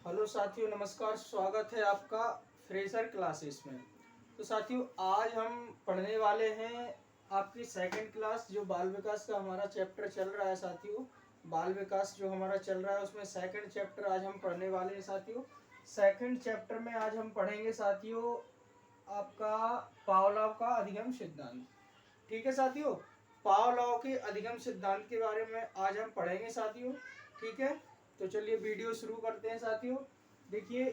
Hello साथियों, नमस्कार। स्वागत है आपका फ्रेशर क्लासेस में। तो साथियों, आज हम पढ़ने वाले हैं आपकी सेकंड क्लास, जो बाल विकास का हमारा चैप्टर चल रहा है। साथियों, बाल विकास जो हमारा चल रहा है उसमें सेकंड चैप्टर आज हम पढ़ने वाले हैं। साथियों, सेकंड चैप्टर में आज हम पढ़ेंगे साथियों आपका पावलोव का अधिगम सिद्धांत। ठीक है साथियों, पावलोव के अधिगम सिद्धांत के बारे में आज हम पढ़ेंगे साथियों। ठीक है, तो चलिए वीडियो शुरू करते हैं साथियों। देखिए,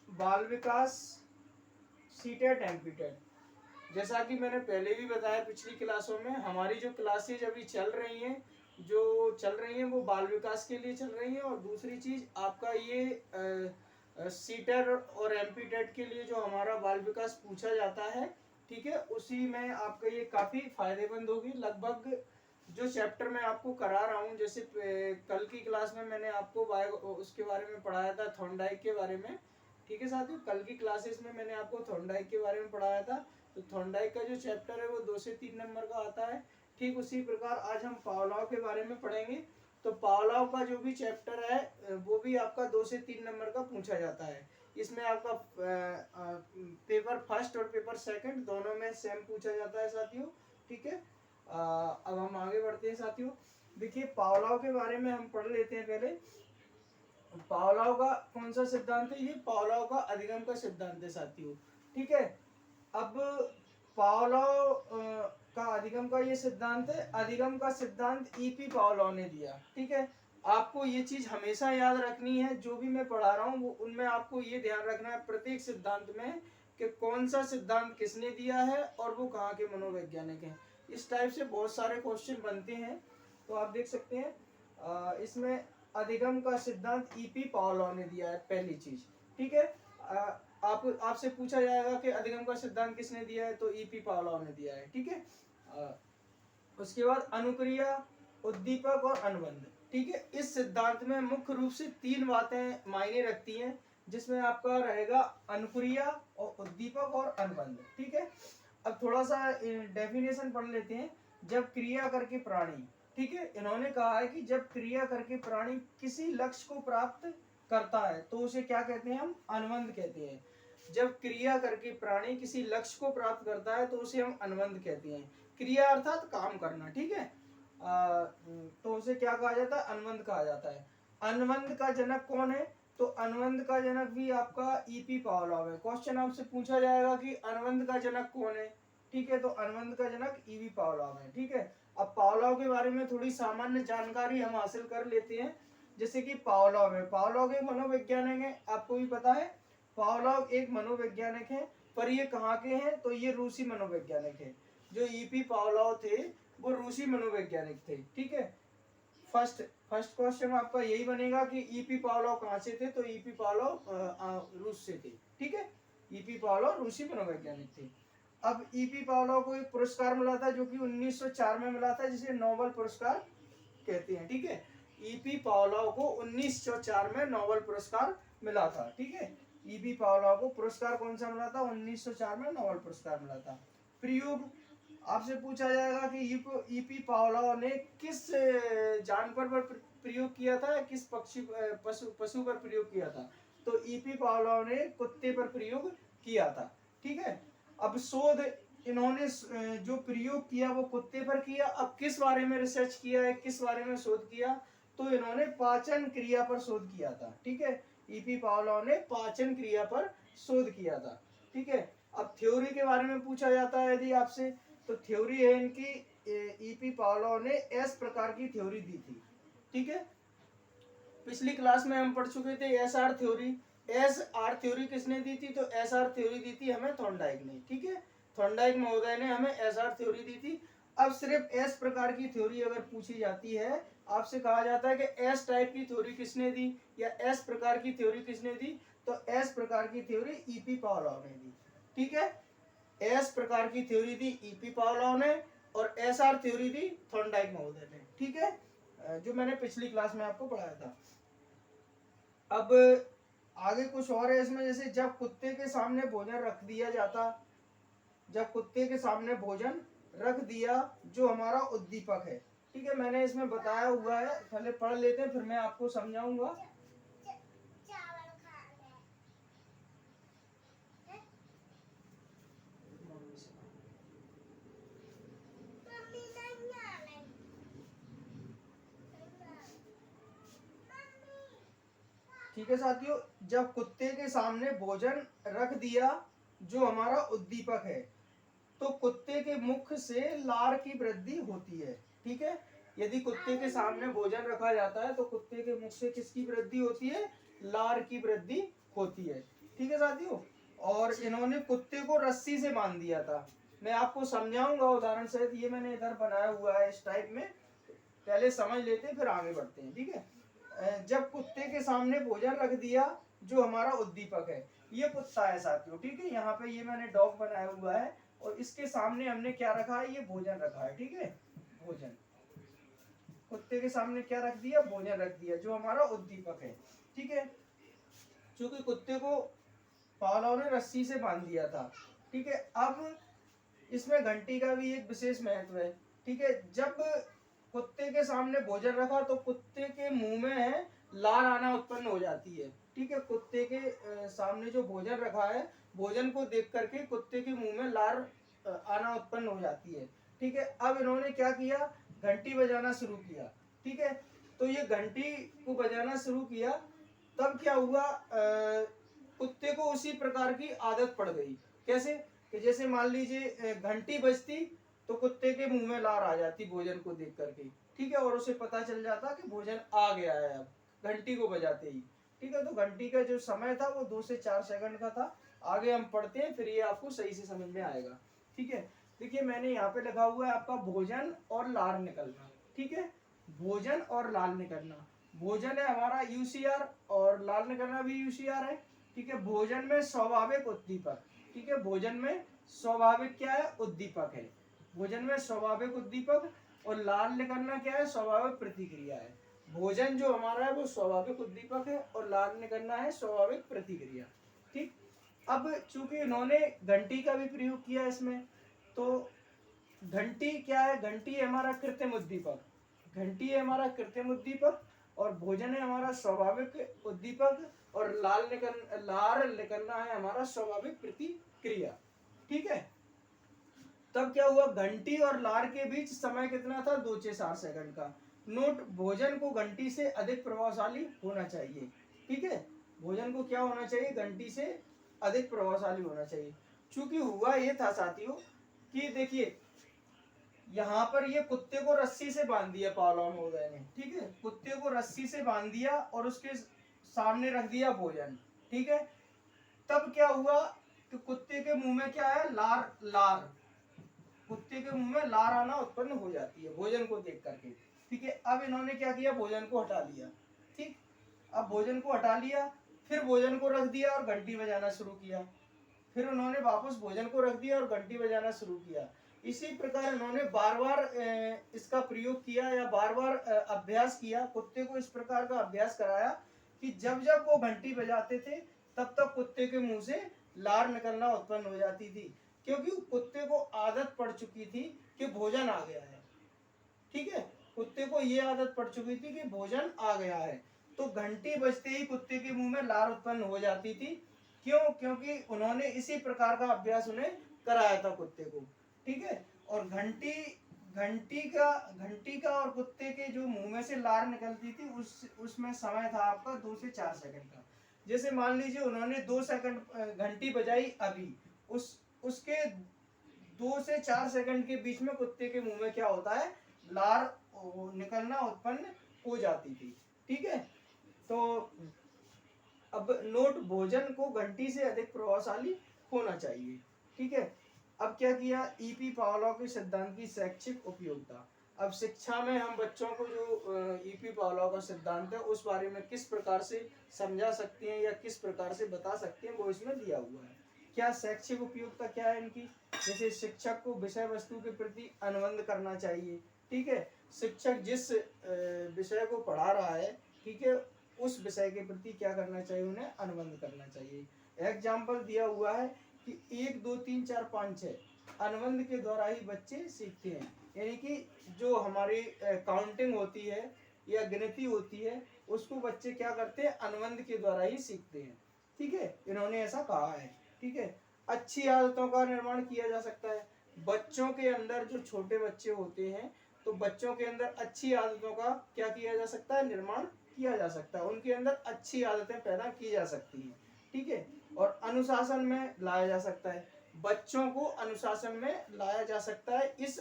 बाल विकास सीटेट एमपीटेट, जैसा कि मैंने पहले भी बताया पिछली क्लासों में, हमारी जो क्लासेज अभी चल रही हैं वो बाल विकास के लिए चल रही हैं। और दूसरी चीज आपका ये सीटेट और एमपीटेट के लिए जो हमारा बाल विकास पूछा जाता है, ठीक है, उसी में आपका ये काफी फायदेमंद होगी। लगभग जो चैप्टर मैं आपको करा रहा हूँ, जैसे कल की क्लास में मैंने आपको उसके बारे में पढ़ाया था, थॉर्नडाइक के बारे में। ठीक है साथियों, कल की क्लासेस में मैंने आपको थॉर्नडाइक के बारे में पढ़ाया था। तो थॉर्नडाइक का जो चैप्टर है वो 2 से 3 नंबर का आता है। ठीक उसी प्रकार आज हम पावलोव के बारे में पढ़ेंगे। तो पावलोव का जो भी चैप्टर है वो भी आपका 2 से 3 नंबर का पूछा जाता है। इसमें आपका पेपर फर्स्ट और पेपर सेकंड दोनों में सेम पूछा जाता है साथियों। ठीक है, अब हम आगे बढ़ते हैं साथियों। देखिए, पावलोव के बारे में हम पढ़ लेते हैं पहले। पावलोव का कौन सा सिद्धांत है? ये पावलोव का अधिगम का सिद्धांत है साथियों। ठीक है, अब पावलोव का अधिगम का ये सिद्धांत है। अधिगम का सिद्धांत ईपी पावलोव ने दिया। ठीक है, आपको ये चीज हमेशा याद रखनी है, जो भी मैं पढ़ा रहा हूँ वो उनमें आपको ये ध्यान रखना है प्रत्येक सिद्धांत में कि कौन सा सिद्धांत किसने दिया है और वो कहाँ के मनोवैज्ञानिक हैं। इस टाइप से बहुत सारे क्वेश्चन बनते हैं। तो आप देख सकते हैं इसमें अधिगम का सिद्धांत ईपी पावलोव ने दिया है, पहली चीज। ठीक है, आपसे पूछा जाएगा कि अधिगम का सिद्धांत किसने दिया है, तो ईपी पावलोव ने दिया है। ठीक है, उसके बाद अनुक्रिया, उद्दीपक और अनुबंध। ठीक है, इस सिद्धांत में मुख्य रूप से 3 बातें मायने रखती हैं, जिसमें आपका रहेगा अनुक्रिया और उद्दीपक और अनुबंध। ठीक है, अब थोड़ा सा डेफिनेशन पढ़ लेते हैं। जब क्रिया करके प्राणी, ठीक है, इन्होंने कहा है कि जब क्रिया करके प्राणी किसी लक्ष्य को प्राप्त करता है तो उसे क्या कहते हैं? हम अनुबंध कहते हैं। जब क्रिया करके प्राणी किसी लक्ष्य को प्राप्त करता है तो उसे हम अनुबंध कहते हैं। क्रिया अर्थात काम करना। ठीक है, तो उसे क्या कहा जाता है? अनुबंध कहा जाता है। अनुबंध का जनक कौन है? तो अनुबंध का जनक भी आपका ईपी पावलोव है। क्वेश्चन आपसे पूछा जाएगा कि अनुबंध का जनक कौन है। ठीक है, तो अनुबंध का जनक ईवी पावलोव है। ठीक है, अब पावलोव के बारे में थोड़ी सामान्य जानकारी हम हासिल कर लेते हैं। जैसे कि पावलोव है, पावलोव एक मनोवैज्ञानिक है, आपको भी पता है। पावलोव एक मनोवैज्ञानिक है, पर ये कहाँ के हैं? तो ये रूसी मनोवैज्ञानिक है। जो ईपी पावलोव थे वो रूसी मनोवैज्ञानिक थे। ठीक है, फर्स्ट फर्स्ट क्वेश्चन आपका यही बनेगा कि ईपी पावलोव कहाँ से थे? तो ईपी पावलोव रूस से थे। ठीक है, ईपी पावलोव रूसी मनोवैज्ञानिक थे। अब ईपी पावलोव को एक पुरस्कार मिला था जो कि 1904 में मिला था, जिसे नोबेल पुरस्कार कहते हैं। ठीक है, ईपी पावलोव को 1904 में नोबेल पुरस्कार मिला था। ठीक है, ईपी पावलोव को पुरस्कार कौन सा मिला था? 1904 में नोबेल पुरस्कार मिला था। प्रयोग आपसे पूछा जाएगा कि ईपी पावलोव ने किस जानवर पर प्रयोग किया था, किस पक्षी पशु पर प्रयोग किया था? तो ईपी पावलोव ने कुत्ते पर प्रयोग किया था। ठीक है, अब शोध इन्होंने जो प्रयोग किया वो कुत्ते पर किया। अब किस बारे में रिसर्च किया है, किस बारे में शोध किया? तो इन्होंने पाचन क्रिया पर शोध किया था। ठीक है, ईपी पावलोव ने पाचन क्रिया पर शोध किया था। ठीक है, अब थ्योरी के बारे में पूछा जाता है यदि आपसे, तो थ्योरी है इनकी, ईपी पावलोव ने एस प्रकार की थ्योरी दी थी। ठीक है, पिछली क्लास में हम पढ़ चुके थे S R theory. S R theory किसने दी थी? तो एस आर थ्योरी दी थी हमें थॉर्नडाइक ने। ठीक है, थॉर्नडाइक महोदय ने हमें एस आर थ्योरी दी थी। अब सिर्फ एस प्रकार की थ्योरी अगर पूछी जाती है, आपसे कहा जाता है कि एस टाइप की थ्योरी किसने दी या एस प्रकार की थ्योरी किसने दी? तो एस प्रकार की थ्योरी ईपी पावलोव ने दी। ठीक है, एस प्रकार की थ्योरी दी ईपी पावलोव ने और एस आर थ्योरी दी थॉर्नडाइक महोदय ने। ठीक है, जो मैंने पिछली क्लास में आपको पढ़ाया था। अब आगे कुछ और है इसमें, जैसे जब कुत्ते के सामने भोजन रख दिया जाता, जब कुत्ते के सामने भोजन रख दिया, जो हमारा उद्दीपक है। ठीक है, मैंने इसमें बताया हुआ है, पहले पढ़ लेते हैं फिर मैं आपको समझाऊंगा। ठीक है साथियों, जब कुत्ते के सामने भोजन रख दिया जो हमारा उद्दीपक है, तो कुत्ते के मुख से लार की वृद्धि होती है। ठीक है, यदि कुत्ते के सामने भोजन रखा जाता है तो कुत्ते के मुख से किसकी वृद्धि होती है? लार की वृद्धि होती है। ठीक है साथियों, और इन्होंने कुत्ते को रस्सी से बांध दिया था। मैं आपको समझाऊंगा उदाहरण सहित, ये मैंने इधर बनाया हुआ है इस टाइप में, पहले समझ लेते हैं फिर आगे बढ़ते हैं। ठीक है, जब कुत्ते के सामने भोजन रख दिया जो हमारा उद्दीपक है, ये कुत्ता है साथियों। ठीक है, यहाँ पे ये मैंने डॉग बनाया हुआ है और इसके सामने हमने क्या रखा है? ये भोजन रखा है। ठीक है, भोजन, कुत्ते के सामने क्या रख दिया? भोजन रख दिया जो हमारा उद्दीपक है। ठीक है, चूंकि कुत्ते को पावलों ने रस्सी से बांध दिया था। ठीक है, अब इसमें घंटी का भी एक विशेष महत्व है। ठीक है, जब कुत्ते के सामने भोजन रखा तो कुत्ते के मुंह में लार आना उत्पन्न हो जाती है। ठीक है, कुत्ते के सामने जो भोजन रखा है, भोजन को देख करके कुत्ते के मुंह में लार आना उत्पन्न हो जाती है। ठीक है, अब इन्होंने क्या किया? घंटी बजाना शुरू किया। ठीक है, तो ये घंटी को बजाना शुरू किया, तब क्या हुआ? कुत्ते को उसी प्रकार की आदत पड़ गई। कैसे? कि जैसे मान लीजिए घंटी बजती तो कुत्ते के मुंह में लार आ जाती भोजन को देख करके। ठीक है, और उसे पता चल जाता कि भोजन आ गया है अब घंटी को बजाते ही। ठीक है, तो घंटी का जो समय था वो 2 से 4 सेकंड का था। आगे हम पढ़ते हैं, फिर ये आपको सही से समझ में आएगा। ठीक है, देखिए मैंने यहाँ पे लिखा हुआ है आपका भोजन और लार निकलना। ठीक है, भोजन और लार निकलना, भोजन है हमारा यूसीआर और लार निकलना भी यूसीआर है। ठीक है, भोजन में स्वाभाविक उद्दीपक। ठीक है, भोजन में स्वाभाविक क्या है? उद्दीपक है। भोजन में स्वाभाविक उद्दीपक, और लार निकलना क्या है? स्वाभाविक प्रतिक्रिया है। भोजन जो हमारा है वो स्वाभाविक उद्दीपक है और लार निकलना है स्वाभाविक प्रतिक्रिया। ठीक, अब चूंकि इन्होंने घंटी का भी प्रयोग किया इसमें, तो घंटी क्या है? घंटी है हमारा कृत्रिम उद्दीपक, घंटी है हमारा कृत्रिम उद्दीपक, और भोजन है हमारा स्वाभाविक उद्दीपक, और लार निकलना है हमारा स्वाभाविक प्रतिक्रिया। ठीक है, तब क्या हुआ? घंटी और लार के बीच समय कितना था? 2 से 4 सेकंड का। नोट, भोजन को घंटी से अधिक प्रभावशाली होना चाहिए। ठीक है, भोजन को क्या होना चाहिए? घंटी से अधिक प्रभावशाली होना चाहिए। चूंकि हुआ ये था साथियों कि देखिए यहाँ पर ये कुत्ते को रस्सी से बांध दिया पावलोव महोदय ने। ठीक है, कुत्ते को रस्सी से बांध दिया और उसके सामने रख दिया भोजन। ठीक है, तब क्या हुआ कि कुत्ते के मुंह में क्या है? लार, लार, कुत्ते के मुंह में लार आना उत्पन्न हो जाती है भोजन को देख करके। ठीक है, अब इन्होंने क्या किया? भोजन को हटा लिया। ठीक, अब भोजन को हटा लिया, फिर भोजन को रख दिया और घंटी बजाना शुरू किया। फिर उन्होंने वापस भोजन को रख दिया और घंटी बजाना शुरू किया। इसी प्रकार इन्होंने बार बार इसका प्रयोग किया या बार बार अभ्यास किया, कुत्ते को इस प्रकार का अभ्यास कराया कि जब जब वो घंटी बजाते थे तब तक कुत्ते के मुंह से लार निकलना उत्पन्न हो जाती थी, क्योंकि कुत्ते को आदत पड़ चुकी थी कि भोजन आ गया है। ठीक है, कुत्ते को ये आदत पड़ चुकी थी कि भोजन आ गया है, तो घंटी बजते ही कुत्ते के मुंह में लार उत्पन्न हो जाती थी। क्यों? क्योंकि उन्होंने इसी प्रकार का अभ्यास उन्हें कराया था कुत्ते को। ठीक है, और घंटी घंटी का और कुत्ते के जो मुंह में से लार निकलती थी उसमें समय था आपका 2 से 4 सेकंड का। जैसे मान लीजिए उन्होंने 2 सेकंड घंटी बजाई, अभी उसके 2 से 4 सेकंड के बीच में कुत्ते के मुंह में क्या होता है? लार निकलना उत्पन्न हो जाती थी। ठीक है, तो अब नोट, भोजन को घंटी से अधिक प्रभावशाली होना चाहिए। ठीक है, अब क्या किया? ईपी पावलोव के सिद्धांत की शैक्षिक उपयोगिता। अब शिक्षा में हम बच्चों को जो ईपी पावलोव का सिद्धांत है उस बारे में किस प्रकार से समझा सकते हैं या किस प्रकार से बता सकते हैं वो इसमें दिया हुआ है। क्या शैक्षिक उपयोगिता क्या है इनकी? जैसे शिक्षक को विषय वस्तु के प्रति अनुबंध करना चाहिए। ठीक है, शिक्षक जिस विषय को पढ़ा रहा है, ठीक है, उस विषय के प्रति क्या करना चाहिए? उन्हें अनुबंध करना चाहिए। एग्जाम्पल दिया हुआ है कि 1 2 3 4 5 6 अनुबंध के द्वारा ही बच्चे सीखते हैं। यानी कि जो हमारी काउंटिंग होती है या गिनती होती है उसको बच्चे क्या करते हैं? अनुबंध के द्वारा ही सीखते हैं। ठीक है, इन्होंने ऐसा कहा है। ठीक है, अच्छी आदतों का निर्माण किया जा सकता है। बच्चों के अंदर जो छोटे बच्चे होते हैं तो बच्चों के अंदर अच्छी आदतों का क्या किया जा सकता है? निर्माण किया जा सकता है, उनके अंदर अच्छी आदतें पैदा की जा सकती हैं, ठीक है। और अनुशासन में लाया जा सकता है, बच्चों को अनुशासन में लाया जा सकता है इस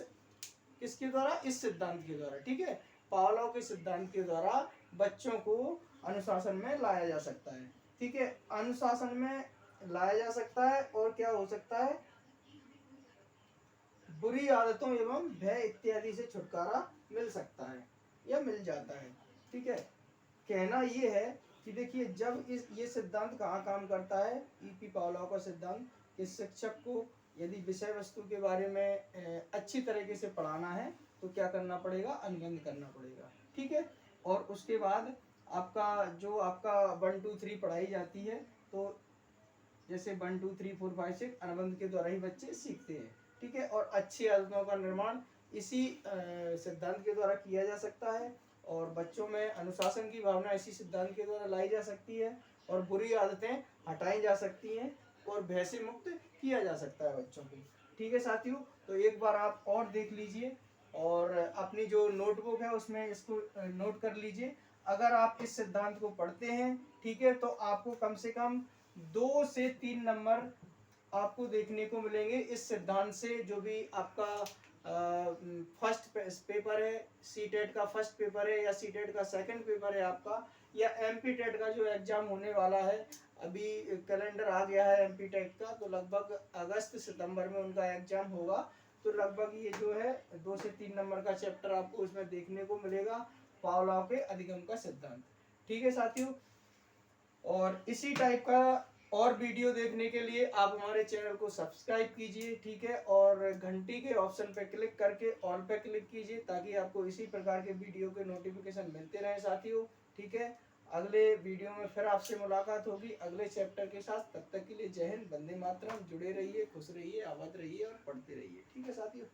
किसके द्वारा, इस सिद्धांत के द्वारा, ठीक है। पावलोव के सिद्धांत के द्वारा बच्चों को अनुशासन में लाया जा सकता है, ठीक है। अनुशासन में लाया जा सकता है और क्या हो सकता है, बुरी आदतों एवं भय इत्यादि से छुटकारा मिल सकता है या मिल जाता है, ठीक है। कहना ये है कि देखिए जब ये सिद्धांत कहाँ काम करता है, ईपी पावलोव का सिद्धांत, कि शिक्षक को यदि विषय वस्तु के बारे में अच्छी तरीके से पढ़ाना है तो क्या करना पड़ेगा, अनुबंध करना पड़ेगा, ठीक है। और उसके बाद आपका जो आपका 1 2 3 पढ़ाई जाती है, तो जैसे 1 2 3 4 5 6 अनुबंध के द्वारा ही बच्चे सीखते हैं, ठीक है। और अच्छी आदतों का निर्माण इसी सिद्धांत के द्वारा किया जा सकता है, और बच्चों में अनुशासन की भावना इसी सिद्धांत के द्वारा लाई जा सकती है, और बुरी आदतें हटाई जा सकती हैं, और भय से मुक्त किया जा सकता है बच्चों को, ठीक है साथियों। तो एक बार आप और देख लीजिए, और अपनी जो नोटबुक है उसमें इसको नोट कर लीजिए। अगर आप इस सिद्धांत को पढ़ते हैं, ठीक है, तो आपको कम से कम 2 से 3 नंबर आपको देखने को मिलेंगे इस सिद्धांत से। जो भी आपका फर्स्ट पेपर है, सी टेट का फर्स्ट पेपर है, या सी टेट का सेकंड पेपर है आपका, या एमपी टेट का जो एग्जाम होने वाला है, अभी कैलेंडर आ गया है एमपी टेट का, तो लगभग अगस्त सितंबर में उनका एग्जाम होगा। तो लगभग ये जो है 2 से 3 नंबर का चैप्टर आपको उसमें देखने को मिलेगा, पावलोव के अधिगम का सिद्धांत, ठीक है साथियों। और इसी टाइप का और वीडियो देखने के लिए आप हमारे चैनल को सब्सक्राइब कीजिए, ठीक है, और घंटी के ऑप्शन पे क्लिक करके ऑल पे क्लिक कीजिए, ताकि आपको इसी प्रकार के वीडियो के नोटिफिकेशन मिलते रहे साथियों, ठीक है। अगले वीडियो में फिर आपसे मुलाकात होगी अगले चैप्टर के साथ। तब तक के लिए जय हिंद, वंदे मातरम। जुड़े रहिए, खुश रहिए, आबाद रहिए और पढ़ते रहिए, ठीक है साथियों।